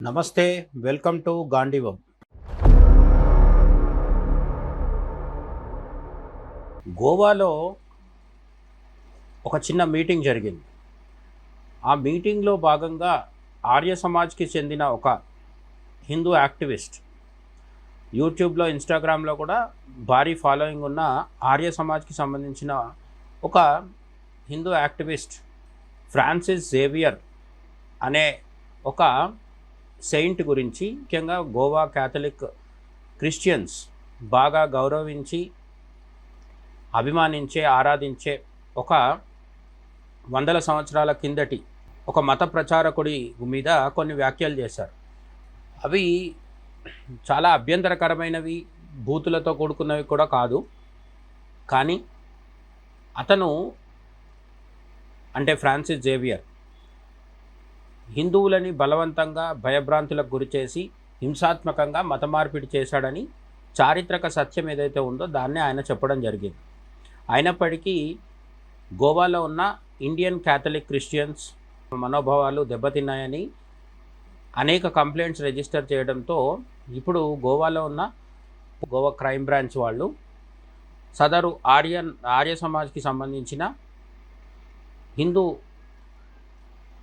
నమస్తే, welcome to గాంధీవం. గోవాలో ఒక చిన్న మీటింగ్ జరిగింది. ఆ మీటింగ్లో భాగంగా ఆర్య సమాజ్కి చెందిన ఒక హిందూ యాక్టివిస్ట్, యూట్యూబ్లో ఇన్స్టాగ్రామ్లో కూడా భారీ ఫాలోయింగ్ ఉన్న ఆర్య సమాజ్కి సంబంధించిన ఒక హిందూ యాక్టివిస్ట్ ఫ్రాన్సిస్ జేవియర్ అనే ఒక సెయింట్ గురించి, ముఖ్యంగా గోవా క్యాథలిక్ క్రిస్టియన్స్ బాగా గౌరవించి అభిమానించే ఆరాధించే ఒక వందల సంవత్సరాల కిందటి ఒక మత ప్రచారకుడి మీద కొన్ని వ్యాఖ్యలు చేశారు. అవి చాలా అభ్యంతరకరమైనవి, బూతులతో కూడుకున్నవి కూడా కాదు. కానీ అతను అంటే ఫ్రాన్సిస్ జేవియర్ హిందువులని బలవంతంగా భయభ్రాంతులకు గురిచేసి హింసాత్మకంగా మత మార్పిడి చేశాడని చారిత్రక సత్యం ఏదైతే ఉందో దాన్నే ఆయన చెప్పడం జరిగింది. అయినప్పటికీ గోవాలో ఉన్న ఇండియన్ క్యాథలిక్ క్రిస్టియన్స్ మనోభావాలు దెబ్బతిన్నాయని అనేక కంప్లైంట్స్ రిజిస్టర్ చేయడంతో ఇప్పుడు గోవాలో ఉన్న గోవా క్రైమ్ బ్రాంచ్ వాళ్ళు సదరు ఆర్య సమాజ్కి సంబంధించిన హిందూ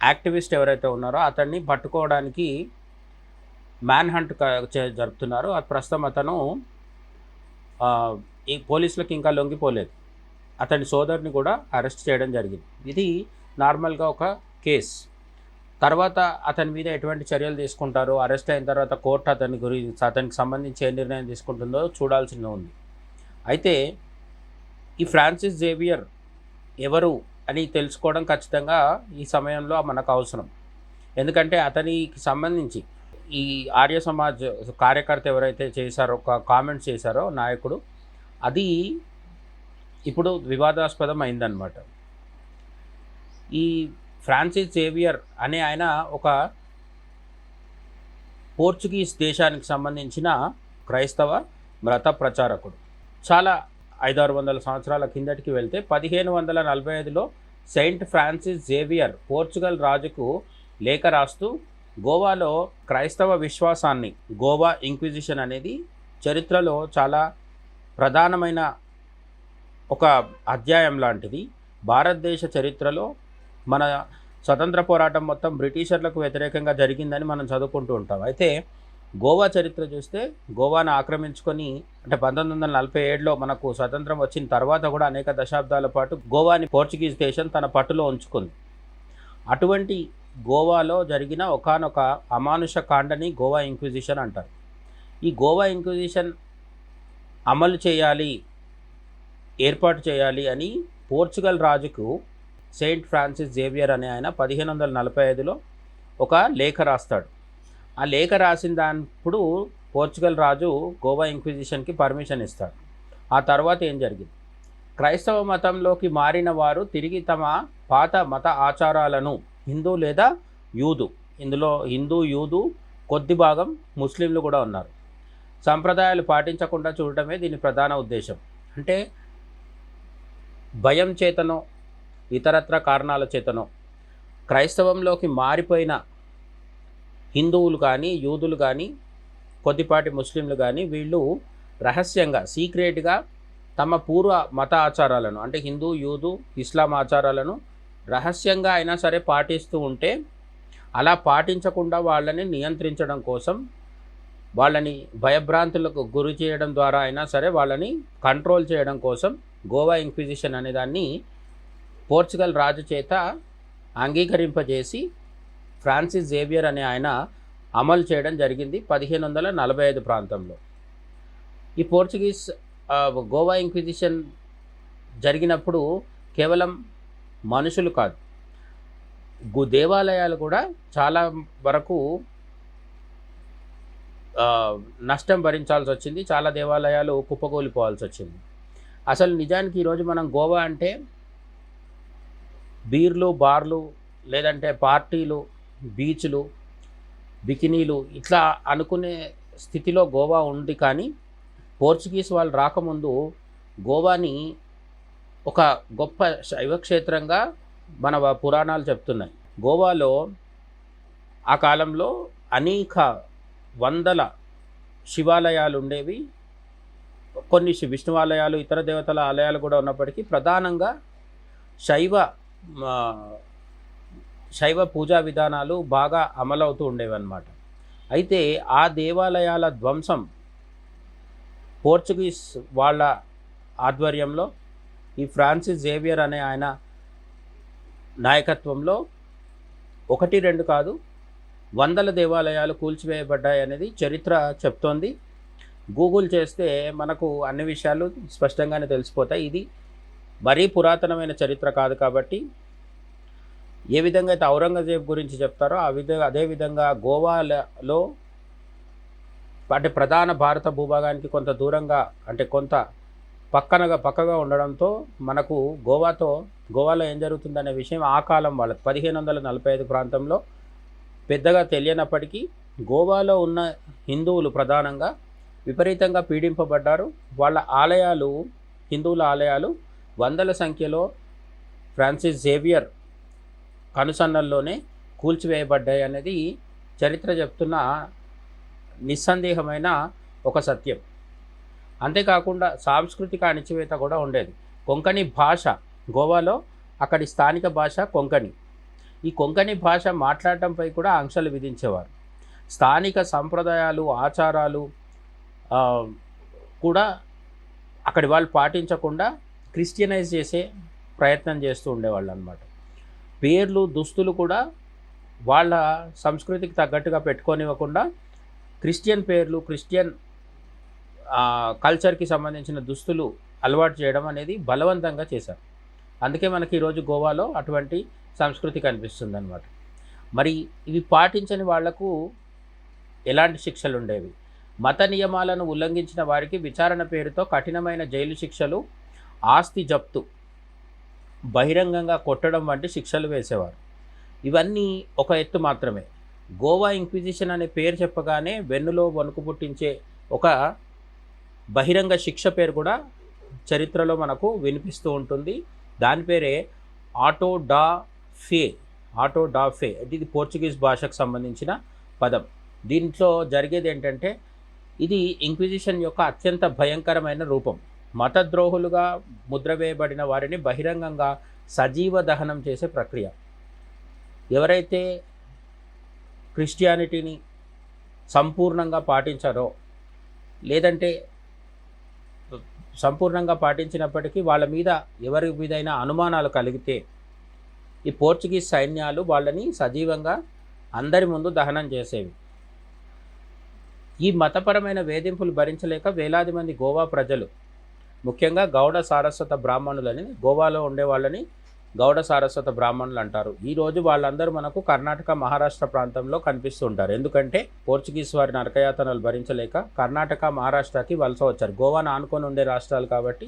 యాక్టివిస్ట్ ఎవరైతే ఉన్నారో అతన్ని పట్టుకోవడానికి మ్యాన్ హంట్ జరుపుతున్నారు. ప్రస్తుతం అతను ఈ పోలీసులకు ఇంకా లొంగిపోలేదు. అతని సోదరుని కూడా అరెస్ట్ చేయడం జరిగింది. ఇది నార్మల్గా ఒక కేస్. తర్వాత అతని మీద ఎటువంటి చర్యలు తీసుకుంటారో, అరెస్ట్ అయిన తర్వాత కోర్టు అతనికి సంబంధించి ఏ నిర్ణయం తీసుకుంటుందో చూడాల్సి ఉంది. అయితే ఈ ఫ్రాన్సిస్ జేవియర్ ఎవరు అని తెలుసుకోవడం ఖచ్చితంగా ఈ సమయంలో మనకు అవసరం. ఎందుకంటే అతనికి సంబంధించి ఈ ఆర్య సమాజ్ కార్యకర్త ఎవరైతే చేశారో, ఒక కామెంట్స్ చేశారో నాయకుడు, అది ఇప్పుడు వివాదాస్పదం అయిందనమాట. ఈ ఫ్రాన్సిస్ జేవియర్ అనే ఆయన ఒక పోర్చుగీస్ దేశానికి సంబంధించిన క్రైస్తవ మత ప్రచారకుడు. చాలా 500-600 సంవత్సరాల కిందటికి వెళ్తే 1545లో సెయింట్ ఫ్రాన్సిస్ జేవియర్ పోర్చుగల్ రాజుకు లేఖ రాస్తూ గోవాలో క్రైస్తవ విశ్వాసాన్ని, గోవా ఇంక్విజిషన్ అనేది చరిత్రలో చాలా ప్రధానమైన ఒక అధ్యాయం లాంటిది. భారతదేశ చరిత్రలో మన స్వతంత్ర పోరాటం మొత్తం బ్రిటిషర్లకు వ్యతిరేకంగా జరిగిందని మనం చదువుకుంటూ ఉంటాం. అయితే గోవా చరిత్ర చూస్తే గోవాను ఆక్రమించుకొని, అంటే 1947లో మనకు స్వతంత్రం వచ్చిన తర్వాత కూడా అనేక దశాబ్దాల పాటు గోవాని పోర్చుగీస్ దేశం తన పట్టులో ఉంచుకుంది. అటువంటి గోవాలో జరిగిన ఒకానొక అమానుష కాండని గోవా ఇంక్విజిషన్ అంటారు. ఈ గోవా ఇంక్విజిషన్ అమలు చేయాలి, ఏర్పాటు చేయాలి అని పోర్చుగల్ రాజుకు సెయింట్ ఫ్రాన్సిస్ జేవియర్ అనే ఆయన 1545లో ఒక లేఖ రాస్తాడు. ఆ లేఖ రాసిన దానిప్పుడు పోర్చుగల్ రాజు గోవా ఇంక్విజిషన్కి పర్మిషన్ ఇస్తాడు. ఆ తర్వాత ఏం జరిగింది? క్రైస్తవ మతంలోకి మారిన వారు తిరిగి తమ పాత మత ఆచారాలను, హిందూ లేదా యూదు, ఇందులో హిందూ, యూదు, కొద్ది భాగం ముస్లింలు కూడా ఉన్నారు, సంప్రదాయాలు పాటించకుండా చూడటమే దీని ప్రధాన ఉద్దేశం. అంటే భయం చేతనో ఇతరత్ర కారణాల చేతనో క్రైస్తవంలోకి మారిపోయిన హిందువులు కానీ, యూదులు కానీ, కొద్దిపాటి ముస్లింలు కానీ వీళ్ళు రహస్యంగా, సీక్రెట్గా తమ పూర్వ మత ఆచారాలను, అంటే హిందూ, యూదు, ఇస్లాం ఆచారాలను రహస్యంగా అయినా సరే పాటిస్తూ ఉంటే, అలా పాటించకుండా వాళ్ళని నియంత్రించడం కోసం, వాళ్ళని భయభ్రాంతులకు గురి చేయడం ద్వారా అయినా సరే వాళ్ళని కంట్రోల్ చేయడం కోసం గోవా ఇంక్విజిషన్ అనే దాన్ని పోర్చుగల్ రాజు చేత అంగీకరింపజేసి ఫ్రాన్సిస్ జేవియర్ అనే ఆయన అమలు చేయడం జరిగింది 1545 ప్రాంతంలో. ఈ పోర్చుగీస్ గోవా ఇంక్విజిషన్ జరిగినప్పుడు కేవలం మనుషులు కాదు, దేవాలయాలు కూడా చాలా వరకు నష్టం భరించాల్సి వచ్చింది. చాలా దేవాలయాలు కుప్పకూలిపోవాల్సి వచ్చింది. అసలు నిజానికి ఈరోజు మనం గోవా అంటే బీర్లు, బార్లు, లేదంటే పార్టీలు, బీచ్లు, బికినీలు ఇట్లా అనుకునే స్థితిలో గోవా ఉంది. కానీ పోర్చుగీస్ వాళ్ళు రాకముందు గోవాని ఒక గొప్ప శైవక్షేత్రంగా మన పురాణాలు చెప్తున్నాయి. గోవాలో ఆ కాలంలో అనేక వందల శివాలయాలు ఉండేవి. కొన్ని విష్ణువాలయాలు, ఇతర దేవతల ఆలయాలు కూడా ఉన్నప్పటికీ ప్రధానంగా శైవ ఆ, శైవ పూజా విధానాలు బాగా అమలవుతూ ఉండేవన్నమాట. అయితే ఆ దేవాలయాల ధ్వంసం పోర్చుగీస్ వాళ్ళ ఆధ్వర్యంలో ఈ ఫ్రాన్సిస్ జేవియర్ అనే ఆయన నాయకత్వంలో 1-2 కాదు, వందల దేవాలయాలు కూల్చివేయబడ్డాయి అనేది చరిత్ర చెప్తోంది. గూగుల్ చేస్తే మనకు అన్ని విషయాలు స్పష్టంగానే తెలిసిపోతాయి. ఇది మరీ పురాతనమైన చరిత్ర కాదు కాబట్టి ఏ విధంగా అయితే ఔరంగజేబ్ గురించి చెప్తారో అదేవిధంగా గోవాలో అంటే ప్రధాన భారత భూభాగానికి కొంత దూరంగా, అంటే కొంత పక్కగా ఉండడంతో మనకు గోవాలో ఏం జరుగుతుందనే విషయం ఆ కాలం వాళ్ళకి 1545 ప్రాంతంలో పెద్దగా తెలియనప్పటికీ గోవాలో ఉన్న హిందువులు ప్రధానంగా విపరీతంగా పీడింపబడ్డారు. వాళ్ళ ఆలయాలు, హిందువుల ఆలయాలు వందల సంఖ్యలో ఫ్రాన్సిస్ జేవియర్ కనుసన్నల్లోనే కూల్చివేయబడ్డాయి అనేది చరిత్ర చెప్తున్న నిస్సందేహమైన ఒక సత్యం. అంతేకాకుండా సాంస్కృతిక అణిచివేత కూడా ఉండేది. కొంకణి భాష, గోవాలో అక్కడి స్థానిక భాష కొంకణి. ఈ కొంకణి భాష మాట్లాడటంపై కూడా ఆంక్షలు విధించేవారు. స్థానిక సంప్రదాయాలు, ఆచారాలు కూడా అక్కడి వాళ్ళు పాటించకుండా క్రిస్టియనైజ్ చేసే ప్రయత్నం చేస్తూ ఉండేవాళ్ళు అన్నమాట. పేర్లు, దుస్తులు కూడా వాళ్ళ సంస్కృతికి తగ్గట్టుగా పెట్టుకోనివ్వకుండా క్రిస్టియన్ పేర్లు, క్రిస్టియన్ కల్చర్కి సంబంధించిన దుస్తులు అలవాటు చేయడం అనేది బలవంతంగా చేశారు. అందుకే మనకి ఈరోజు గోవాలో అటువంటి సంస్కృతి కనిపిస్తుంది అన్నమాట. మరి ఇవి పాటించని వాళ్లకు ఎలాంటి శిక్షలు ఉండేవి? మత నియమాలను ఉల్లంఘించిన వారికి విచారణ పేరుతో కఠినమైన జైలు శిక్షలు, ఆస్తి జప్తు, బహిరంగంగా కొట్టడం వంటి శిక్షలు వేసేవారు. ఇవన్నీ ఒక ఎత్తు మాత్రమే. గోవా ఇంక్విజిషన్ అనే పేరు చెప్పగానే వెన్నులో వణుకు పుట్టించే ఒక బహిరంగ శిక్ష పేరు కూడా చరిత్రలో మనకు వినిపిస్తూ ఉంటుంది. దాని పేరే ఆటో డా ఫే. ఇది పోర్చుగీస్ భాషకు సంబంధించిన పదం. దీంట్లో జరిగేది ఏంటంటే, ఇది ఇంక్విజిషన్ యొక్క అత్యంత భయంకరమైన రూపం. మతద్రోహులుగా ముద్ర వేయబడిన వారిని బహిరంగంగా సజీవ దహనం చేసే ప్రక్రియ. ఎవరైతే క్రిస్టియానిటీని సంపూర్ణంగా పాటించారో, లేదంటే సంపూర్ణంగా పాటించినప్పటికీ వాళ్ళ మీద ఎవరి మీదైనా అనుమానాలు కలిగితే ఈ పోర్చుగీస్ సైన్యాలు వాళ్ళని సజీవంగా అందరి ముందు దహనం చేసేవి. ఈ మతపరమైన వేధింపులు భరించలేక వేలాది మంది గోవా ప్రజలు, ముఖ్యంగా గౌడ సారస్వత బ్రాహ్మణులని, గోవాలో ఉండే వాళ్ళని గౌడ సారస్వత బ్రాహ్మణులు అంటారు. ఈరోజు వాళ్ళందరూ మనకు కర్ణాటక, మహారాష్ట్ర ప్రాంతంలో కనిపిస్తూ ఉంటారు. ఎందుకంటే పోర్చుగీస్ వారి నరకయాతనలు భరించలేక కర్ణాటక, మహారాష్ట్రకి వలస వచ్చారు. గోవాను ఆనుకొని ఉండే రాష్ట్రాలు కాబట్టి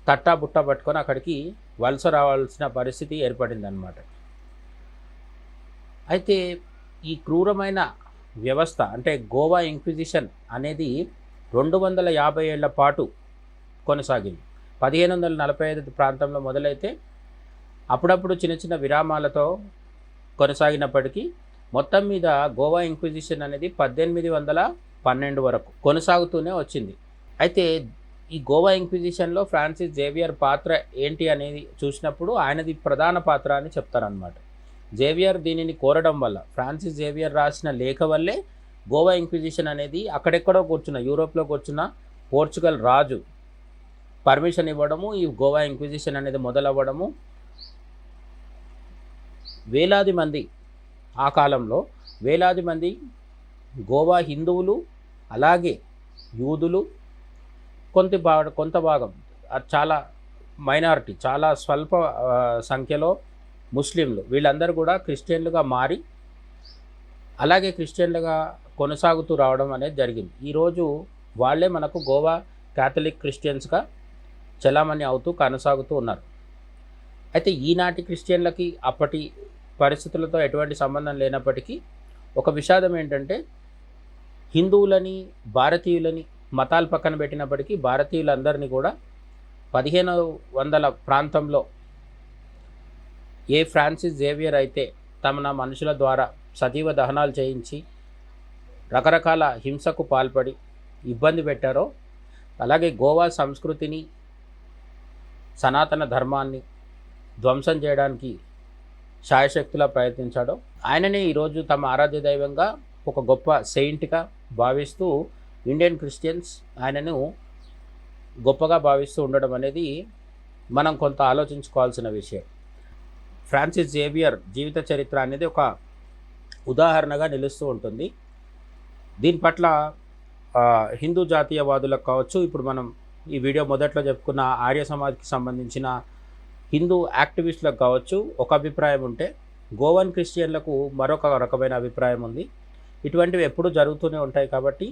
తట్టా బుట్ట పట్టుకొని అక్కడికి వలస రావాల్సిన పరిస్థితి ఏర్పడింది అన్నమాట. అయితే ఈ క్రూరమైన వ్యవస్థ, అంటే గోవా ఇంక్విజిషన్ అనేది 250 ఏళ్ల పాటు కొనసాగింది. 1545 ప్రాంతంలో మొదలైతే అప్పుడప్పుడు చిన్న చిన్న విరామాలతో కొనసాగినప్పటికీ మొత్తం మీద గోవా ఇంక్విజిషన్ అనేది 1812 వరకు కొనసాగుతూనే వచ్చింది. అయితే ఈ గోవా ఇంక్విజిషన్లో ఫ్రాన్సిస్ జేవియర్ పాత్ర ఏంటి అనేది చూసినప్పుడు ఆయనది ప్రధాన పాత్ర అని చెప్తారనమాట. జేవియర్ దీనిని కోరడం వల్ల, ఫ్రాన్సిస్ జేవియర్ రాసిన లేఖ వల్లే గోవా ఇంక్విజిషన్ అనేది అక్కడెక్కడో కూర్చున్న, యూరోప్లో కూర్చున్న పోర్చుగల్ రాజు పర్మిషన్ ఇవ్వడము, ఈ గోవా ఇంక్విజిషన్ అనేది మొదలవ్వడము. వేలాది మంది, ఆ కాలంలో వేలాది మంది గోవా హిందువులు, అలాగే యూదులు, కొంత భాగం చాలా మైనారిటీ, చాలా స్వల్ప సంఖ్యలో ముస్లింలు, వీళ్ళందరూ కూడా క్రిస్టియన్లుగా మారి అలాగే క్రిస్టియన్లుగా కొనసాగుతూ రావడం అనేది జరిగింది. ఈరోజు వాళ్ళే మనకు గోవా క్యాథలిక్ క్రిస్టియన్స్గా చలామణి అవుతూ కొనసాగుతూ ఉన్నారు. అయితే ఈనాటి క్రిస్టియన్లకి అప్పటి పరిస్థితులతో ఎటువంటి సంబంధం లేనప్పటికీ ఒక విషాదం ఏంటంటే, హిందువులని, భారతీయులని మతాలు పక్కన పెట్టినప్పటికీ భారతీయులందరినీ కూడా 1500 ప్రాంతంలో ఏ ఫ్రాన్సిస్ జేవియర్ అయితే తమ మనుషుల ద్వారా సజీవ దహనాలు చేయించి రకరకాల హింసకు పాల్పడి ఇబ్బంది పెట్టారో, అలాగే గోవా సంస్కృతిని, సనాతన ధర్మాన్ని ధ్వంసం చేయడానికి శాయశక్తులా ప్రయత్నించాడో, ఆయననే ఈరోజు తమ ఆరాధ్య దైవంగా ఒక గొప్ప సెయింట్గా భావిస్తూ ఇండియన్ క్రిస్టియన్స్ ఆయనను గొప్పగా భావిస్తూ ఉండడం అనేది మనం కొంత ఆలోచించుకోవాల్సిన విషయం. ఫ్రాన్సిస్ జేవియర్ జీవిత చరిత్ర అనేది ఒక ఉదాహరణగా నిలుస్తూ ఉంటుంది. దీని పట్ల హిందూ జాతీయవాదులకు కావచ్చు, ఇప్పుడు మనం ఈ వీడియో మొదట్లో చెప్పుకున్న ఆర్య సమాజ్కి సంబంధించిన హిందూ యాక్టివిస్టులకు కావచ్చు ఒక అభిప్రాయం ఉంటే, గోవన్ క్రిస్టియన్లకు మరొక రకమైన అభిప్రాయం ఉంది. ఇటువంటివి ఎప్పుడూ జరుగుతూనే ఉంటాయి. కాబట్టి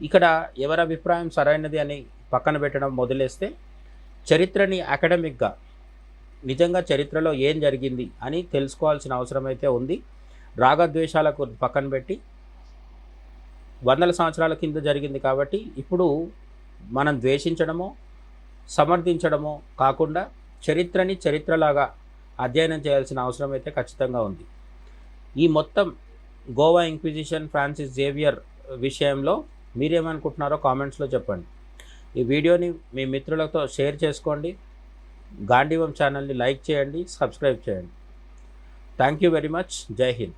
ఇక్కడ ఎవరి అభిప్రాయం సరైనది అని పక్కన పెట్టడం మొదలేస్తే, చరిత్రని అకాడమిక్గా నిజంగా చరిత్రలో ఏం జరిగింది అని తెలుసుకోవాల్సిన అవసరం అయితే ఉంది. రాగద్వేషాలకు పక్కన పెట్టి వందల సంవత్సరాల కింద జరిగింది కాబట్టి ఇప్పుడు మనం ద్వేషించడమో సమర్థించడమో కాకుండా చరిత్రని చరిత్రలాగా అధ్యయనం చేయాల్సిన అవసరం అయితే ఖచ్చితంగా ఉంది. ఈ మొత్తం గోవా ఇంక్విజిషన్, ఫ్రాన్సిస్ జేవియర్ విషయంలో మీరేమనుకుంటున్నారో కామెంట్స్లో చెప్పండి. ఈ వీడియోని మీ మిత్రులతో షేర్ చేసుకోండి. గాంధీవం ఛానల్ని లైక్ చేయండి, సబ్స్క్రైబ్ చేయండి. Thank you very much. జై హింద్.